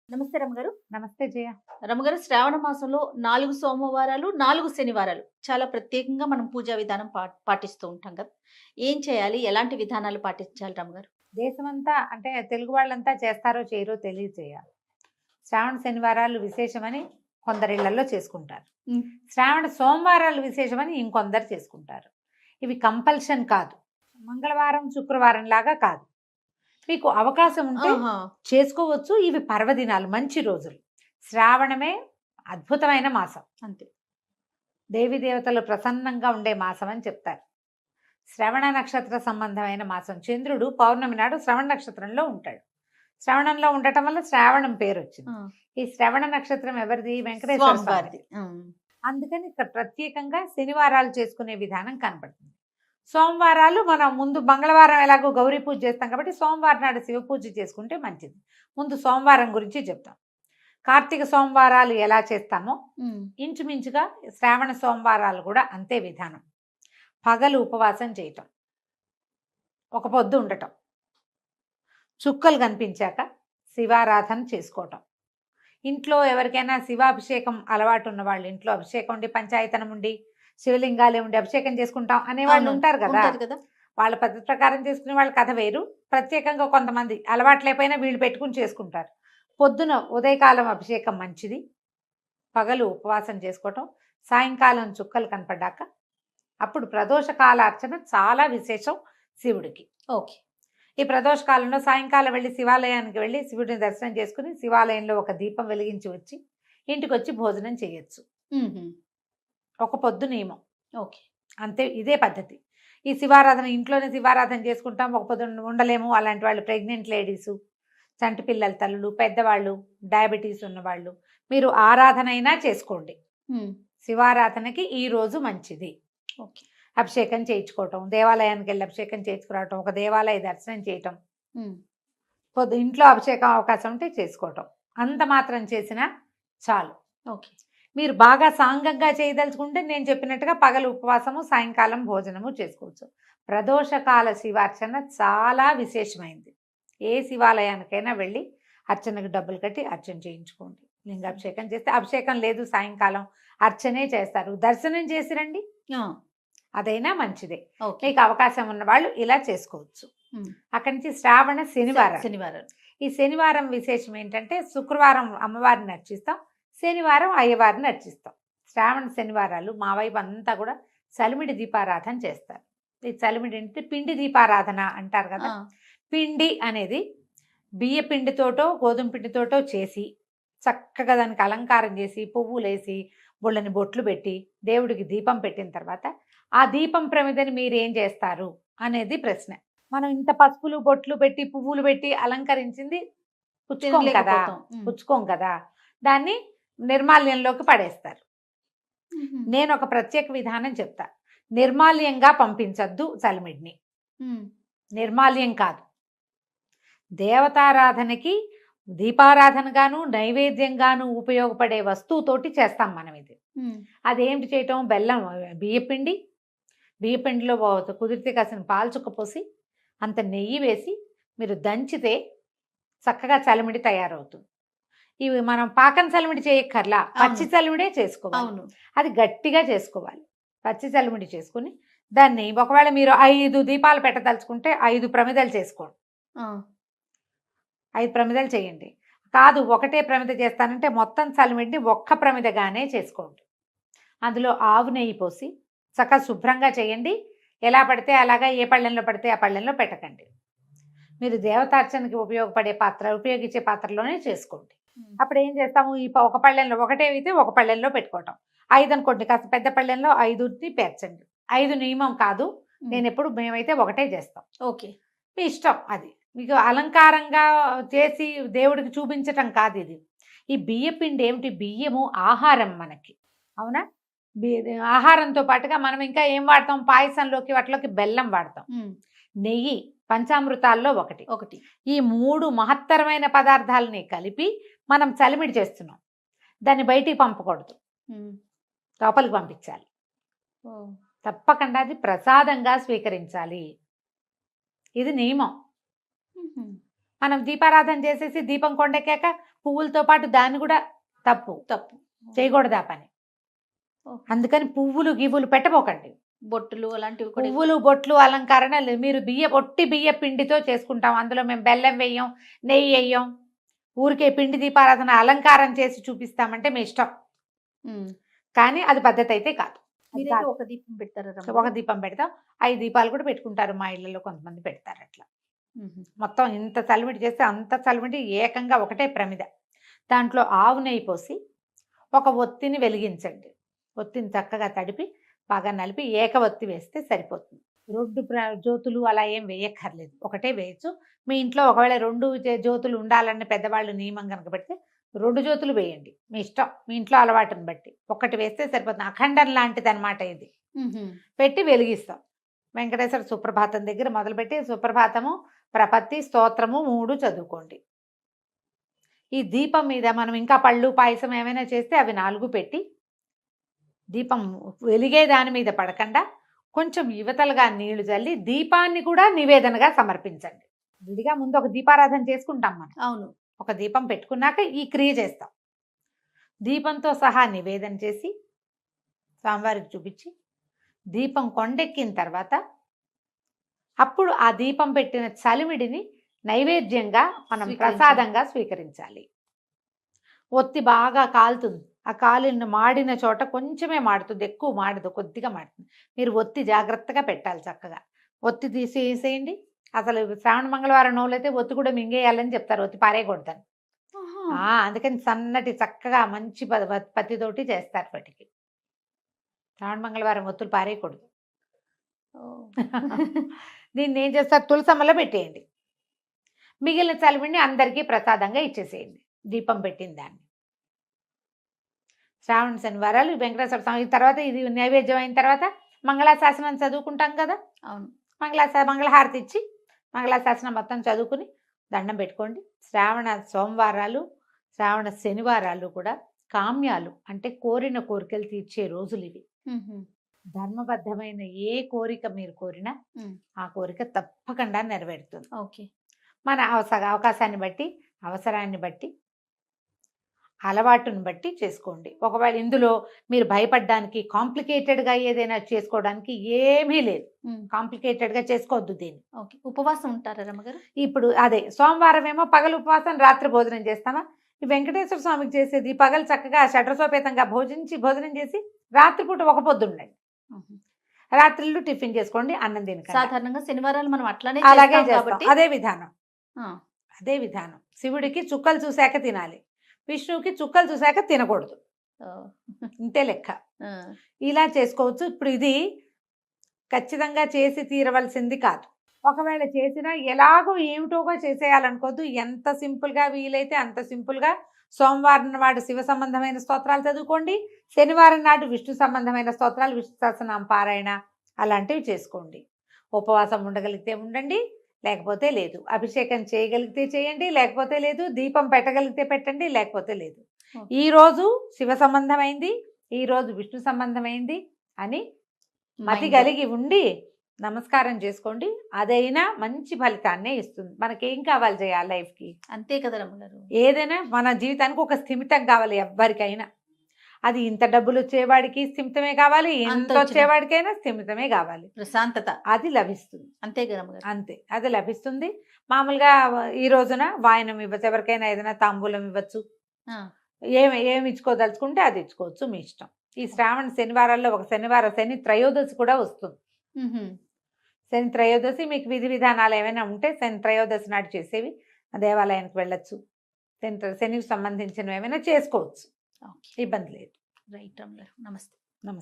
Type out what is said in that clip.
నమస్తే రమగారు. నమస్తే జయ. రమగారు, శ్రావణ మాసంలో 4 సోమవారాలు, 4 శనివారాలు చాలా ప్రత్యేకంగా మనం పూజా విధానం పాటిస్తూ ఉంటాం కదా! ఏం చేయాలి? ఎలాంటి విధానాలు పాటించాలి రమగారు? దేశమంతా అంటే తెలుగు వాళ్ళంతా చేస్తారో చేయరో తెలియజేయాలి. శ్రావణ శనివారాలు విశేషమని కొందరిళ్లలో చేసుకుంటారు. హ్మ్. శ్రావణ సోమవారాలు విశేషమని ఇంకొందరు చేసుకుంటారు. ఇవి కంపల్షన్ కాదు. మంగళవారం, శుక్రవారం లాగా కాదు. మీకు అవకాశం ఉంటే ఆహా! చేసుకోవచ్చు. ఇవి పర్వదినాలు, మంచి రోజులు. శ్రావణమే అద్భుతమైన మాసం. అంతే. దేవి దేవతలు ప్రసన్నంగా ఉండే మాసం అని చెప్తారు. శ్రవణ నక్షత్ర సంబంధమైన మాసం. చంద్రుడు పౌర్ణమి నాడు శ్రవణ నక్షత్రంలో ఉంటాడు. శ్రవణంలో ఉండటం వల్ల శ్రావణం పేరు వచ్చింది. ఆ! ఈ శ్రవణ నక్షత్రం ఎవరిది? వెంకటేశ్వర స్వామిది. స్వామివారిది. హ్మ్. అందుకని ఇక్కడ ప్రత్యేకంగా శనివారాలు చేసుకునే విధానం కనపడుతుంది. సోమవారాలు మనం ముందు మంగళవారం ఎలాగో గౌరీ పూజ చేస్తాం కాబట్టి సోమవారం నాడు శివ పూజ చేసుకుంటే మంచిది. ముందు సోమవారం గురించి చెప్తాం. కార్తీక సోమవారాలు ఎలా చేస్తామో హ్మ్. ఇంచుమించుగా శ్రావణ సోమవారాలు కూడా అంతే విధానం. పగలు ఉపవాసం చేయటం, ఒక పొద్దు ఉండటం, చుక్కలు కనిపించాక శివారాధన చేసుకోవటం. ఇంట్లో ఎవరికైనా శివాభిషేకం అలవాటు ఉన్న వాళ్ళు, ఇంట్లో అభిషేకం ఉండి పంచాయతనం ఉండి శివలింగాలే ఉండి అభిషేకం చేసుకుంటాం అనేవాళ్ళు అవును. ఉంటారు కదా. ఉంటది కదా! వాళ్ళ పద్ధతి ప్రకారం చేసుకునే వాళ్ళ కథ వేరు. ప్రత్యేకంగా కొంతమంది అలవాట్లైపోయినా వీళ్ళు పెట్టుకుని చేసుకుంటారు. పొద్దున ఉదయకాలం అభిషేకం మంచిది. పగలు ఉపవాసం చేసుకోవటం, సాయంకాలం చుక్కలు కనపడ్డాక అప్పుడు ప్రదోషకాల అర్చన చాలా విశేషం శివుడికి. ఓకే. ఈ ప్రదోషకాలంలో సాయంకాలం వెళ్ళి శివాలయానికి వెళ్ళి శివుడిని దర్శనం చేసుకుని శివాలయంలో ఒక దీపం వెలిగించి వచ్చి ఇంటికి వచ్చి భోజనం చేయొచ్చు. హుహు. ఒక పొద్దు నియమం. ఓకే. అంతే, ఇదే పద్ధతి. ఈ శివారాధన ఇంట్లోనే శివారాధన చేసుకుంటాం, ఒక పొద్దు ఉండలేము అలాంటి వాళ్ళు, ప్రెగ్నెంట్ లేడీసు, చంటి పిల్లల తల్లులు, పెద్దవాళ్ళు, డయాబెటీస్ ఉన్నవాళ్ళు, మీరు ఆరాధన అయినా చేసుకోండి. హ్మ్. శివారాధనకి ఈ రోజు మంచిది. ఓకే. అభిషేకం చేయించుకోవటం, దేవాలయానికి వెళ్ళి అభిషేకం చేయించుకురావటం, ఒక దేవాలయ దర్శనం చేయటం, హ్మ్. ఇంట్లో అభిషేకం అవకాశం ఉంటే చేసుకోవటం, అంత మాత్రం చేసినా చాలు. ఓకే. మీరు బాగా సాంగంగా చేయదలుచుకుంటే నేను చెప్పినట్టుగా పగలు ఉపవాసము, సాయంకాలం భోజనము చేసుకోవచ్చు. ప్రదోషకాల శివార్చన చాలా విశేషమైంది. ఏ శివాలయానికైనా వెళ్ళి అర్చనకు డబ్బులు కట్టి అర్చన చేయించుకోండి. లింగాభిషేకం చేస్తే, అభిషేకం లేదు సాయంకాలం అర్చనే చేస్తారు, దర్శనం చేసి రండి, ఆ! అదైనా మంచిదే. ఓకే. మీకు అవకాశం ఉన్న వాళ్ళు ఇలా చేసుకోవచ్చు. హ్మ్. అక్కడి నుంచి శ్రావణ శనివారం. శనివారం. ఈ శనివారం విశేషం ఏంటంటే శుక్రవారం అమ్మవారిని అర్చిస్తాం, శనివారం అయ్యవారిని అర్చిస్తాం. శ్రావణ శనివారాలు మా వైపు అంతా కూడా చలిమిడి దీపారాధన చేస్తారు. ఈ చలిమిడి అంటే పిండి దీపారాధన అంటారు కదా. ఆ! పిండి అనేది బియ్య పిండితోటో గోధుమ పిండితోటో చేసి చక్కగా దానికి అలంకారం చేసి పువ్వులేసి బొళ్ళని బొట్లు పెట్టి దేవుడికి దీపం పెట్టిన తర్వాత ఆ దీపం ప్రమిదని మీరు ఏం చేస్తారు అనేది ప్రశ్న. మనం ఇంత పసుపులు బొట్లు పెట్టి పువ్వులు పెట్టి అలంకరించింది పుచ్చుకోం కదా, తినలేకపోతాం. హ్మ్. పుచ్చుకోం కదా, దాన్ని నిర్మాల్యంలోకి పడేస్తారు. హుహు. నేను ఒక ప్రత్యేక విధానం చెప్తా. నిర్మాల్యంగా పంపించద్దు చలిమిడిని. హ్మ్. నిర్మాల్యం కాదు, దేవతారాధనకి దీపారాధనగాను నైవేద్యంగాను ఉపయోగపడే వస్తువుతోటి చేస్తాం మనం ఇది. హ్మ్. అదేంటి చేయటం? బెల్లం, బియ్యపిండి, బియ్యపిండిలో కుదిరితే కాసిన పాలు చుక్కపోసి అంత నెయ్యి వేసి మీరు దంచితే చక్కగా చలిమిడి తయారవుతుంది. ఇవి మనం పాకం చలిమిడి చేయక్కర్లా, పచ్చి చలిమిడే చేసుకోవాలి. అవును. అది గట్టిగా చేసుకోవాలి. పచ్చి చలిమిడి చేసుకుని దాన్ని ఒకవేళ మీరు 5 దీపాలు పెట్టదలుచుకుంటే 5 ప్రమిదలు చేసుకోండి. ఆ! 5 ప్రమిదలు చేయండి. కాదు ఒకటే ప్రమిద చేస్తానంటే మొత్తం చలిమిడిని ఒక్క ప్రమిదగానే చేసుకోండి. అందులో ఆవు నెయ్యి పోసి చక్కగా శుభ్రంగా చేయండి. ఎలా పడితే అలాగా, ఏ పళ్ళెంలో పడితే ఆ పళ్ళెంలో పెట్టకండి. మీరు దేవతార్చనకి ఉపయోగించే పాత్రలోనే చేసుకోండి. హ్మ్. అప్పుడు ఏం చేస్తాము? ఈ ఒక పళ్ళెంలో ఒకటే అయితే ఒక పళ్ళెంలో పెట్టుకోవటం. 5 అనుకోండి, కాస్త పెద్ద పళ్ళెంలో 5ని పేర్చండి. 5 నియమం కాదు, మేమైతే ఒకటే చేస్తాం. ఓకే. మీ ఇష్టం అది. మీకు అలంకారంగా చేసి దేవుడికి చూపించటం కాదు ఇది. ఈ బియ్య పిండి ఏమిటి? బియ్యము ఆహారం మనకి, అవునా? ఆహారంతో పాటుగా మనం ఇంకా ఏం వాడతాం? పాయసంలోకి వాటిలోకి బెల్లం వాడతాం, హ్మ్. నెయ్యి పంచామృతాల్లో ఒకటి. ఒకటి. ఈ 3 మహత్తరమైన పదార్థాలని కలిపి మనం చలిమిడి చేస్తున్నాం. దాన్ని బయటికి పంపకూడదు, హ్మ్. లోపలికి పంపించాలి. ఓహ్! తప్పకుండా అది ప్రసాదంగా స్వీకరించాలి. ఇది నియమం. హుహు. మనం దీపారాధన చేసేసి దీపం కొండెక్కాక పువ్వులతో పాటు దాన్ని కూడా తప్పు తప్పు. చేయకూడదు ఆ పని. ఓకే. అందుకని పువ్వులు గివ్వులు పెట్టబోకండి. బొట్టులు అలాంటివి కూడా పువ్వులు బొట్లు అలంకరణలు మీరు ఒట్టి బియ్య పిండితో చేసుకుంటాం. అందులో మేము బెల్లం వేయం, నెయ్యి వేయం. ఊరికే పిండి దీపారాధన అలంకారం చేసి చూపిస్తామంటే మీ ఇష్టం. ఉమ్. కానీ అది పద్ధతి అయితే కాదు. అది మీరైతే కాదు. ఒక దీపం పెడతారా ఒక రమ్మగారు? దీపం పెడతాం. 5 దీపాలు కూడా పెట్టుకుంటారు. మా ఇళ్ళలో కొంతమంది పెడతారు అట్లా. ఉహు. మొత్తం ఇంత చలిమిడి చేస్తే అంత చలిమిడి ఏకంగా ఒకటే ప్రమిద. దాంట్లో ఆవు నెయ్యి పోసి ఒక ఒత్తిని వెలిగించండి. ఒత్తిని చక్కగా తడిపి బాగా నలిపి ఏక ఒత్తి వేస్తే సరిపోతుంది. 2 జ్యోతులు అలా ఏం వేయక్కర్లేదు. ఒకటే వేయచ్చు. మీ ఇంట్లో ఒకవేళ 2 జ్యోతులు ఉండాలని పెద్దవాళ్ళు నియమం కనుక పెడితే 2 జ్యోతులు వేయండి. మీ ఇష్టం. మీ ఇంట్లో అలవాటుని బట్టి. ఒకటి వేస్తే సరిపోతుంది. అఖండం లాంటిది అనమాట ఇది. ఉహు. పెట్టి వెలిగిస్తాం. వెంకటేశ్వర సుప్రభాతం దగ్గర మొదలుపెట్టి సుప్రభాతము, ప్రపత్తి, స్తోత్రము 3 చదువుకోండి. ఈ దీపం మీద మనం ఇంకా పళ్ళు పాయసం ఏమైనా చేస్తే అవి 4 పెట్టి దీపం వెలిగే దాని మీద పడకుండా కొంచెం యువతలుగా నీళ్లు చల్లి దీపాన్ని కూడా నివేదనగా సమర్పించండి. విడిగా ముందు ఒక దీపారాధన చేసుకుంటాం మనం. అవును. ఒక దీపం పెట్టుకున్నాక ఈ క్రియ చేస్తాం. దీపంతో సహా నివేదన చేసి స్వామివారికి చూపించి దీపం కొండెక్కిన తర్వాత అప్పుడు ఆ దీపం పెట్టిన చలిమిడిని నైవేద్యంగా మనం ప్రసాదంగా స్వీకరించాలి. ఒత్తి బాగా కాలుతుంది. ఆ కాలిన మాడిన చోట కొంచెమే మాడుతుంది, ఎక్కువ మాడదు, కొద్దిగా మాడుతుంది. మీరు ఒత్తి జాగ్రత్తగా పెట్టాలి. చక్కగా ఒత్తి తీసేసేయండి. అసలు శ్రావణ మంగళవారం నోలైతే ఒత్తి కూడా మింగేయాలని చెప్తారు. ఒత్తి పారేయకూడదని. అందుకని సన్నటి చక్కగా మంచి పత్తితోటి చేస్తారు వాటికి. శ్రావణ మంగళవారం ఒత్తులు పారేయకూడదు. దీన్ని ఏం చేస్తారు, తులసమ్మలో పెట్టేయండి. మిగిలిన చలిమిడిని అందరికీ ప్రసాదంగా ఇచ్చేసేయండి. దీపం పెట్టిన దాన్ని. శ్రావణ శనివారాలు వెంకటేశ్వర స్వామి తర్వాత ఇది నైవేద్యం అయిన తర్వాత మంగళాశాసనం చదువుకుంటాం కదా. అవును. మంగళహారతి ఇచ్చి మంగళాశాసనం మొత్తం చదువుకుని దండం పెట్టుకోండి. శ్రావణ సోమవారాలు, శ్రావణ శనివారాలు కూడా కామ్యాలు అంటే కోరిన కోరికలు తీర్చే రోజులు ఇవి. ధర్మబద్ధమైన ఏ కోరిక మీరు కోరినా ఆ కోరిక తప్పకుండా నెరవేరుతుంది. ఓకే. మన అవకాశాన్ని బట్టి, అవసరాన్ని బట్టి, అలవాటుని బట్టి చేసుకోండి. ఒకవేళ ఇందులో మీరు భయపడడానికి కాంప్లికేటెడ్గా ఏదైనా చేసుకోవడానికి ఏమీ లేదు. కాంప్లికేటెడ్గా చేసుకోవద్దు దీన్ని. ఓకే. ఉపవాసం ఉంటారా రమ్మగారు? ఇప్పుడు అదే సోమవారం ఏమో పగలు ఉపవాసం, రాత్రి భోజనం చేస్తామా. ఈ వెంకటేశ్వర స్వామికి చేసేది పగలు చక్కగా షడ్రసోపేతంగా భోజనం చేసి రాత్రిపూట ఒక పొద్దు ఉండండి. రాత్రిళ్ళు టిఫిన్ చేసుకోండి, అన్నం తినకండి. సాధారణంగా శనివారాలు మనం అలాగే చేస్తాం. అదే విధానం. శివుడికి చుక్కలు చూశాక తినాలి, విష్ణువుకి చుక్కలు చూశాక తినకూడదు. ఇంతే లెక్క. ఇలా చేసుకోవచ్చు. ఇప్పుడు ఇది ఖచ్చితంగా చేసి తీరవలసింది కాదు. ఒకవేళ చేసినా ఎలాగో ఏమిటోగా చేసేయాలనుకోవద్దు. ఎంత సింపుల్గా వీలైతే అంత సింపుల్గా సోమవారం నాడు శివ సంబంధమైన స్తోత్రాలు చదువుకోండి, శనివారం నాడు విష్ణు సంబంధమైన స్తోత్రాలు, విష్ణు సహస్రనామ పారాయణ అలాంటివి చేసుకోండి. ఉపవాసం ఉండగలిగితే ఉండండి, లేకపోతే లేదు. అభిషేకం చేయగలిగితే చేయండి, లేకపోతే లేదు. దీపం పెట్టగలిగితే పెట్టండి, లేకపోతే లేదు. ఈరోజు శివ సంబంధమైంది, ఈరోజు విష్ణు సంబంధమైంది అని మతి కలిగి ఉండి నమస్కారం చేసుకోండి. అదైనా మంచి ఫలితాన్నే ఇస్తుంది. మనకేం కావాలి చేయాలి లైఫ్కి? అంతే కదా రమ్మగారు. ఏదైనా మన జీవితానికి ఒక స్థిమితం కావాలి ఎవ్వరికైనా. అది ఇంత డబ్బులు వచ్చేవాడికి స్థిమితమే కావాలి, ఇంత వచ్చేవాడికైనా స్థిమితమే కావాలి, ప్రశాంతత అది లభిస్తుంది. అంతే కదా, అంతే అది లభిస్తుంది. మామూలుగా ఈ రోజున వాయనం ఇవ్వచ్చు, ఎవరికైనా ఏదైనా తాంబూలం ఇవ్వచ్చు, ఏమి ఇచ్చుకోదలుచుకుంటే అది ఇచ్చుకోవచ్చు, మీ ఇష్టం. ఈ శ్రావణ శనివారాల్లో ఒక శనివారం శని త్రయోదశి కూడా వస్తుంది. శని త్రయోదశి మీకు విధి విధానాలు ఏమైనా ఉంటే శని త్రయోదశి నాడు చేసేవి దేవాలయానికి వెళ్ళొచ్చు. శనికి సంబంధించినవి ఏమైనా చేసుకోవచ్చు, ఇబ్బంది లేదు. రైట్ రమ్మగారు, నమస్తే.